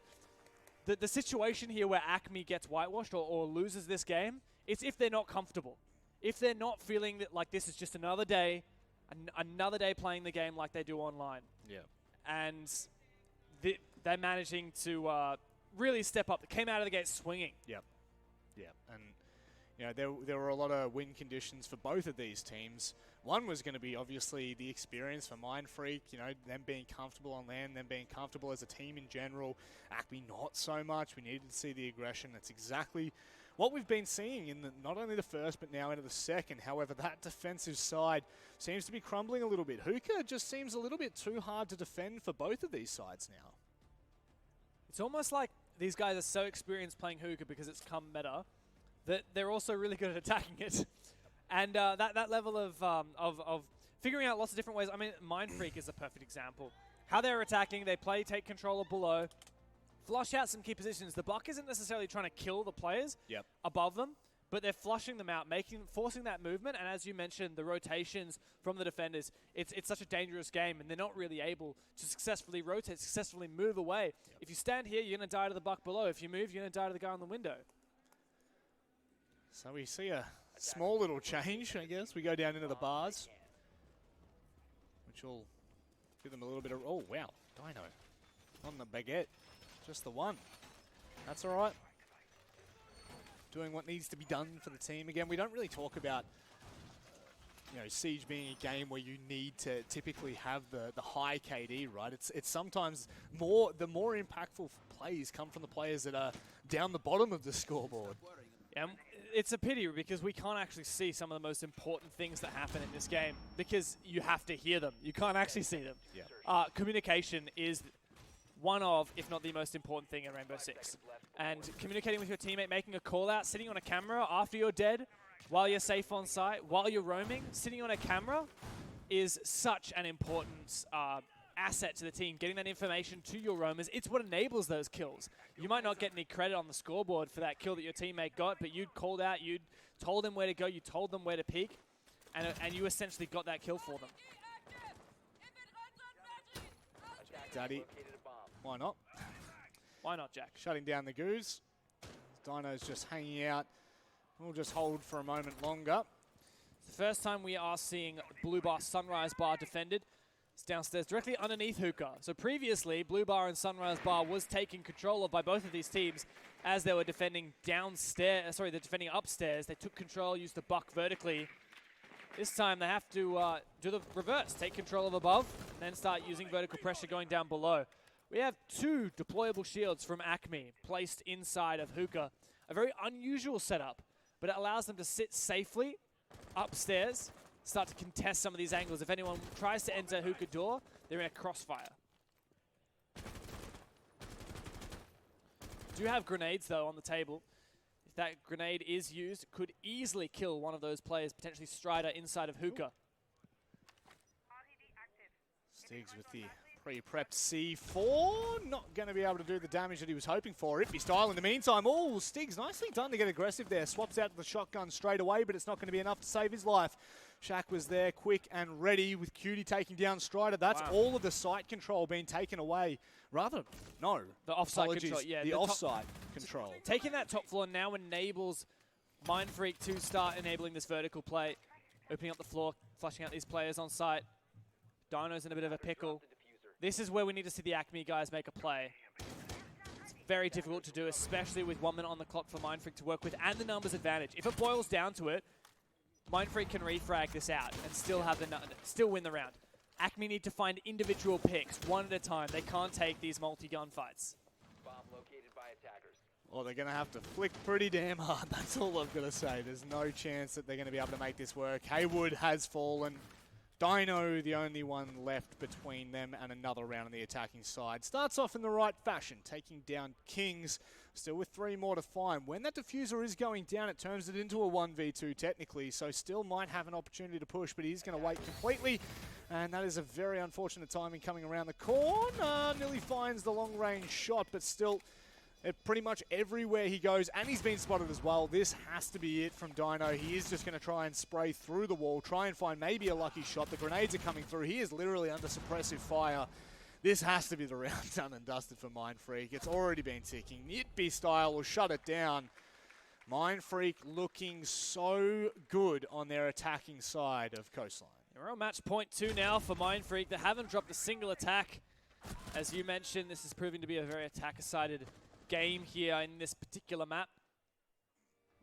the situation here where ACME gets whitewashed or loses this game, it's if they're not comfortable. If they're not feeling that like this is just another day playing the game like they do online. Yeah. And they're managing to really step up. They came out of the gate swinging. Yep. Yep. And you know, there were a lot of win conditions for both of these teams. One was going to be obviously the experience for Mindfreak, you know, them being comfortable on land, them being comfortable as a team in general. ACME not so much. We needed to see the aggression. That's exactly what we've been seeing in not only the first, but now into the second. However, that defensive side seems to be crumbling a little bit. Hookah just seems a little bit too hard to defend for both of these sides now. It's almost like these guys are so experienced playing hookah because it's come meta that they're also really good at attacking it. And that level of figuring out lots of different ways. I mean, Mindfreak is a perfect example. How they're attacking, they take control of below, flush out some key positions. The buck isn't necessarily trying to kill the players above them, but they're flushing them out, forcing that movement. And as you mentioned, the rotations from the defenders, it's such a dangerous game, and they're not really able to successfully rotate, successfully move away. If you stand here, you're going to die to the buck below. If you move, you're going to die to the guy on the window. So we see a small little change, I guess. We go down into the bars, which will give them a little bit of... Oh, wow. Dino on the baguette. Just the one. That's all right. Doing what needs to be done for the team. Again, we don't really talk about you know, Siege being a game where you need to typically have the high KD, right? It's sometimes the more impactful plays come from the players that are down the bottom of the scoreboard. Yeah, it's a pity because we can't actually see some of the most important things that happen in this game because you have to hear them. You can't actually see them. Yeah. Communication is one of, if not the most important thing in Rainbow Six. And communicating with your teammate, making a call out, sitting on a camera after you're dead, while you're safe on site, while you're roaming, sitting on a camera is such an important asset to the team. Getting that information to your roamers, it's what enables those kills. You might not get any credit on the scoreboard for that kill that your teammate got, but you'd called out, you'd told them where to go, you told them where to peek, and you essentially got that kill for them. Daddy Why not? Why not, Jack? Shutting down the Goose. Dino's just hanging out. We'll just hold for a moment longer. It's the first time we are seeing Blue Bar Sunrise Bar defended. It's downstairs directly underneath Hookah. So previously, Blue Bar and Sunrise Bar was taken control of by both of these teams as they were defending downstairs. Sorry, they're defending upstairs. They took control, used the buck vertically. This time they have to do the reverse, take control of above, then start using vertical pressure going down below. We have 2 deployable shields from ACME placed inside of Hookah. A very unusual setup, but it allows them to sit safely upstairs, start to contest some of these angles. If anyone tries to enter Hookah door, they're in a crossfire. Do have grenades, though, on the table. If that grenade is used, it could easily kill one of those players, potentially Strider inside of Hookah. Stiggs with the pre-prepped C4. Not going to be able to do the damage that he was hoping for. Ippy style in the meantime. Oh, Stiggs nicely done to get aggressive there. Swaps out the shotgun straight away, but it's not going to be enough to save his life. Shaq was there quick and ready with Cutie taking down Strider. That's all of the sight control being taken away. Rather, no. The offside control, yeah. The offside control. Taking that top floor now enables Mindfreak to start enabling this vertical play. Opening up the floor, flushing out these players on site. Dino's in a bit of a pickle. This is where we need to see the ACME guys make a play. It's very difficult to do, especially with 1 minute on the clock for Mindfreak to work with and the numbers advantage. If it boils down to it, Mindfreak can refrag this out and still win the round. ACME need to find individual picks, one at a time. They can't take these multi-gun fights. Bomb located by attackers. Well, they're going to have to flick pretty damn hard. That's all I've got to say. There's no chance that they're going to be able to make this work. Haywood has fallen. Dino, the only one left between them and another round on the attacking side. Starts off in the right fashion, taking down Kings, still with 3 more to find. When that diffuser is going down, it turns it into a 1v2 technically, so still might have an opportunity to push, but he's going to wait completely, and that is a very unfortunate timing coming around the corner. Nearly finds the long-range shot, but still, pretty much everywhere he goes, and he's been spotted as well. This has to be it from Dino. He is just going to try and spray through the wall, try and find maybe a lucky shot. The grenades are coming through. He is literally under suppressive fire. This has to be the round done and dusted for Mindfreak. It's already been ticking. Ippy style will shut it down. Mindfreak looking so good on their attacking side of Coastline. We're on match point 2 now for Mindfreak. They haven't dropped a single attack. As you mentioned, this is proving to be a very attacker-sided game here in this particular map.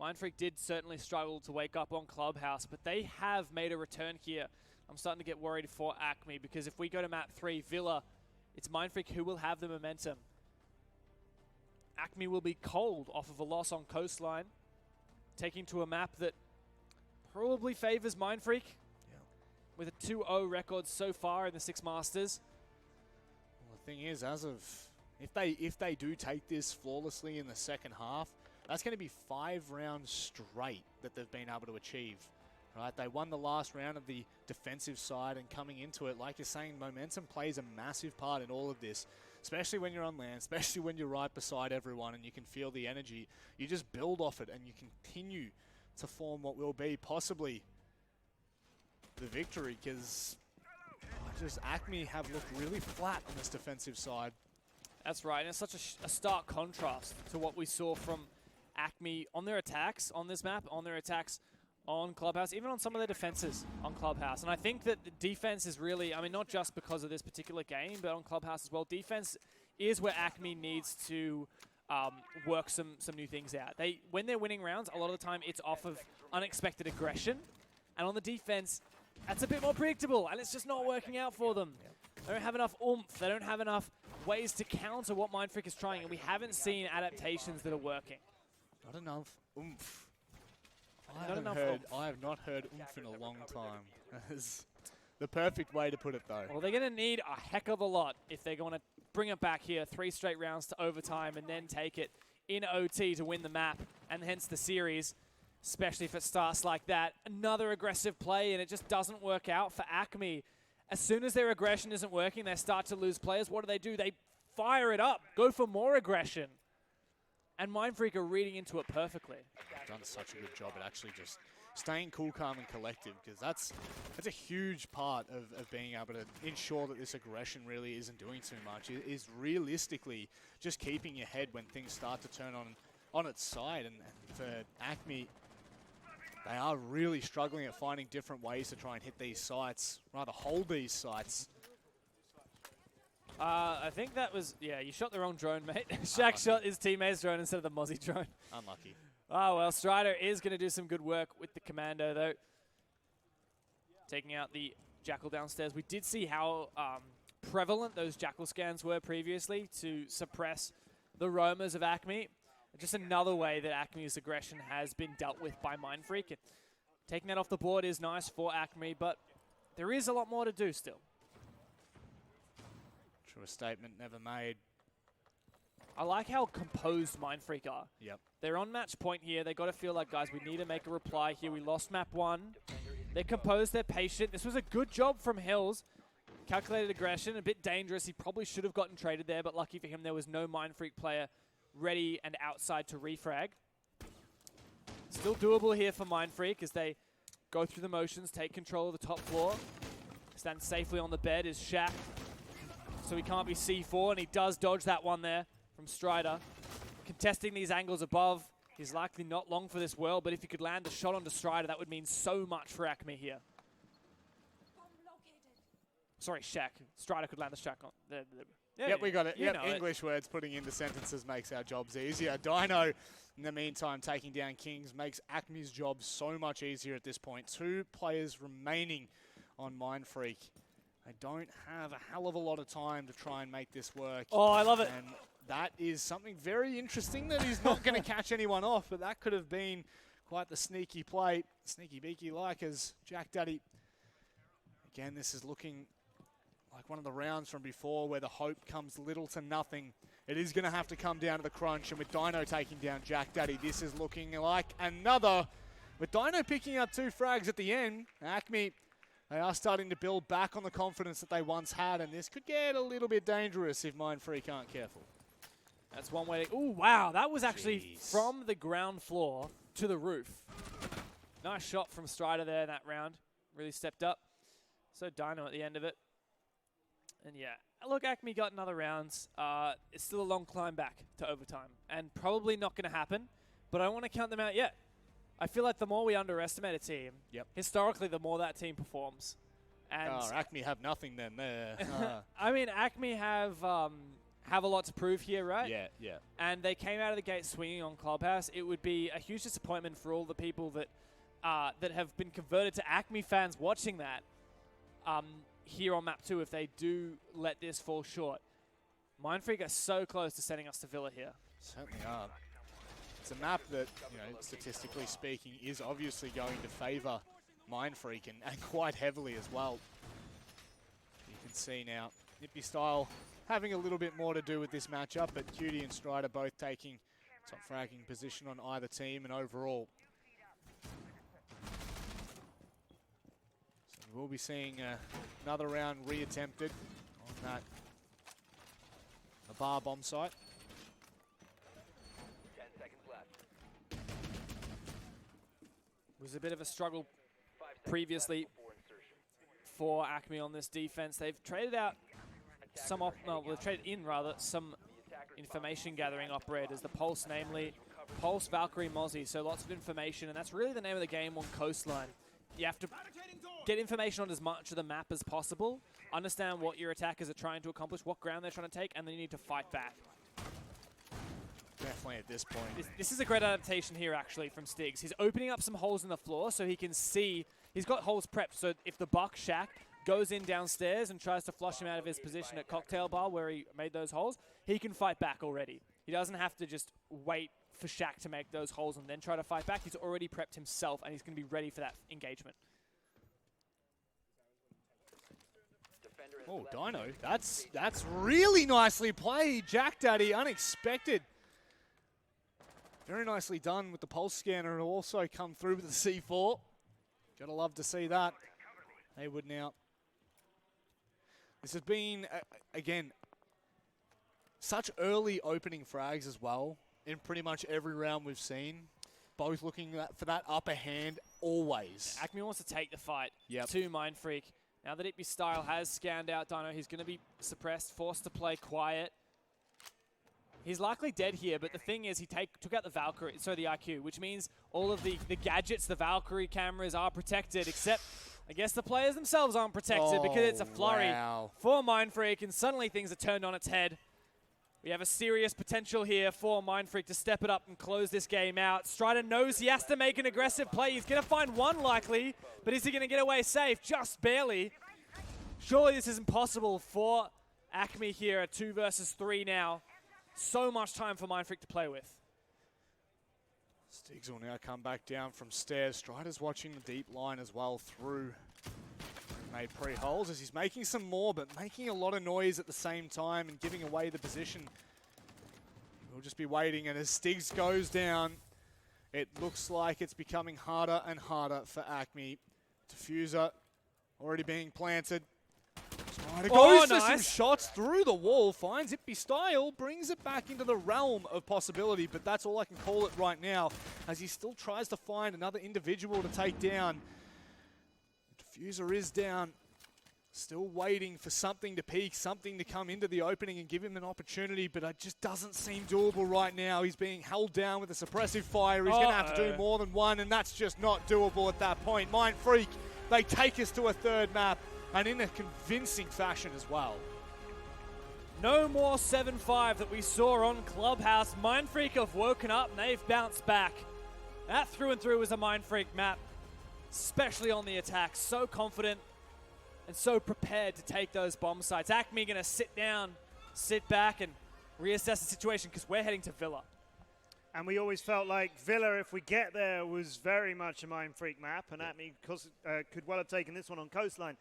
Mindfreak did certainly struggle to wake up on Clubhouse, but they have made a return here. I'm starting to get worried for ACME, because if we go to map 3, Villa, it's Mindfreak who will have the momentum. ACME will be cold off of a loss on Coastline, taking to a map that probably favors Mindfreak, with a 2-0 record so far in the Six Masters. Well, the thing is, if they do take this flawlessly in the second half, that's going to be 5 rounds straight that they've been able to achieve. Right? They won the last round of the defensive side, and coming into it, like you're saying, momentum plays a massive part in all of this, especially when you're on land, especially when you're right beside everyone and you can feel the energy. You just build off it and you continue to form what will be possibly the victory, because just ACME have looked really flat on this defensive side. That's right, and it's such a stark contrast to what we saw from ACME on their attacks on this map, on their attacks on Clubhouse, even on some of their defenses on Clubhouse. And I think that the defense is really, I mean, not just because of this particular game, but on Clubhouse as well, defense is where ACME needs to work some new things out. When they're winning rounds, a lot of the time it's off of unexpected aggression. And on the defense, that's a bit more predictable, and it's just not working out for them. They don't have enough oomph. They don't have enough ways to counter what Mindfreak is trying, and we haven't seen adaptations that are working. Not enough oomph. I have not heard oomph in a long time. That is the perfect way to put it, though. Well, they're going to need a heck of a lot if they're going to bring it back here, 3 straight rounds to overtime, and then take it in OT to win the map, and hence the series, especially if it starts like that. Another aggressive play, and it just doesn't work out for ACME. As soon as their aggression isn't working, they start to lose players. What do? They fire it up, go for more aggression. And Mindfreak are reading into it perfectly. Done such a good job at actually just staying cool, calm, and collective, because that's a huge part of being able to ensure that this aggression really isn't doing too much. It is realistically just keeping your head when things start to turn on its side. And for ACME, they are really struggling at finding different ways to try and hit these sites, rather hold these sites. I think that was, yeah, you shot the wrong drone, mate. Shaq shot his teammate's drone instead of the Mozzie drone. Unlucky. Oh, well, Strider is going to do some good work with the Commando, though. Taking out the Jackal downstairs. We did see how prevalent those Jackal scans were previously to suppress the roamers of ACME. Just another way that ACME's aggression has been dealt with by Mindfreak. And taking that off the board is nice for ACME, but there is a lot more to do still. True statement never made. I like how composed Mindfreak are. Yep. They're on match point here. They got to feel like, guys, we need to make a reply here. We lost map 1. They're composed. They're patient. This was a good job from Hills. Calculated aggression, a bit dangerous. He probably should have gotten traded there, but lucky for him, there was no Mindfreak player ready and outside to refrag. Still doable here for Mindfreak as they go through the motions, take control of the top floor. Stand safely on the bed is Shaq. So he can't be C4, and he does dodge that one there from Strider. Contesting these angles above is likely not long for this world, but if he could land a shot onto Strider, that would mean so much for ACME here. Sorry, Shaq. Strider could land the Shaq on. Yeah, yep, we got it. Yep, know English words putting into sentences makes our jobs easier. Dino, in the meantime, taking down Kings makes ACME's job so much easier at this point. 2 players remaining on Mindfreak. They don't have a hell of a lot of time to try and make this work. Oh, I love it. And that is something very interesting that he's not going to catch anyone off, but that could have been quite the sneaky play. Sneaky beaky like as Jack Daddy. Again, this is looking like one of the rounds from before where the hope comes little to nothing. It is going to have to come down to the crunch, and with Dino taking down Jack Daddy, this is looking like another. With Dino picking up 2 frags at the end, ACME, they are starting to build back on the confidence that they once had, and this could get a little bit dangerous if Mindfreak aren't careful. That's one way to... Oh, wow. That was actually from the ground floor to the roof. Nice shot from Strider there in that round. Really stepped up. So Dino at the end of it. And yeah, look, ACME got another round. It's still a long climb back to overtime, and probably not going to happen, but I don't want to count them out yet. I feel like the more we underestimate a team, historically, the more that team performs. And ACME have nothing then there. I mean, ACME have a lot to prove here, right? Yeah, yeah. And they came out of the gate swinging on Clubhouse. It would be a huge disappointment for all the people that that have been converted to ACME fans watching that here on Map 2 if they do let this fall short. Mindfreak are so close to sending us to Villa here. Certainly are. It's a map that, statistically speaking, is obviously going to favour Mindfreak and quite heavily as well. You can see now, Nippy Style having a little bit more to do with this matchup, but Cutie and Strider both taking top fragging position on either team and overall. So we'll be seeing another round reattempted on that bar bomb site. 10 seconds left. It was a bit of a struggle previously for ACME on this defense. They've traded out some, they've traded in rather, some information gathering operators. The Pulse, namely Pulse, Valkyrie, Mozzie. So lots of information, and that's really the name of the game on Coastline. You have to get information on as much of the map as possible, understand what your attackers are trying to accomplish, what ground they're trying to take, and then you need to fight back. Definitely at this point. This is a great adaptation here, actually, from Stigs. He's opening up some holes in the floor so he can see. He's got holes prepped, so if the Buck, Shaq, goes in downstairs and tries to flush him out of his position at Cocktail Bar where he made those holes, he can fight back already. He doesn't have to just wait for Shaq to make those holes and then try to fight back. He's already prepped himself, and he's going to be ready for that engagement. Oh, Dino, that's really nicely played. Jack Daddy, unexpected. Very nicely done with the pulse scanner, and also come through with the C4. Gotta love to see that. Haywood now. This has been, again, such early opening frags as well. in pretty much every round we've seen. Both looking for that upper hand always. ACME wants to take the fight Yep. to Mindfreak. Now that Ippy Style has scanned out Dino, he's going to be suppressed, forced to play quiet. He's likely dead here, but the thing is he took out the Valkyrie, so the IQ, which means all of the gadgets, the Valkyrie cameras are protected, except I guess the players themselves aren't protected because it's a flurry for Mindfreak, and suddenly things are turned on its head. We have a serious potential here for Mindfreak to step it up and close this game out. Strider knows he has to make an aggressive play. He's going to find one likely, but is he going to get away safe? Just barely. Surely this isn't possible for ACME here at 2 versus 3 now. So much time for Mindfreak to play with. Stiggs will now come back down from stairs. Strider's watching the deep line as well through. Made pre-holes as he's making some more, but making a lot of noise at the same time and giving away the position. We'll just be waiting, and as Stiggs goes down, it looks like it's becoming harder and harder for ACME. Diffuser already being planted. Strider goes for some shots through the wall, finds Ippy Style, brings it back into the realm of possibility, but that's all I can call it right now, as he still tries to find another individual to take down. Diffuser is down, still waiting for something to peak, something to come into the opening and give him an opportunity, but it just doesn't seem doable right now. He's being held down with a suppressive fire. He's going to have to do more than one, and that's just not doable at that point. Mindfreak, they take us to a third map, and in a convincing fashion as well. No more 7-5 that we saw on Clubhouse. Mindfreak have woken up and they've bounced back. That through and through was a Mindfreak map, especially on the attack. So confident and so prepared to take those bomb sites. ACME going to sit down, sit back, and reassess the situation because we're heading to Villa. And we always felt like Villa, if we get there, was very much a Mindfreak map, and ACME could well have taken this one on Coastline.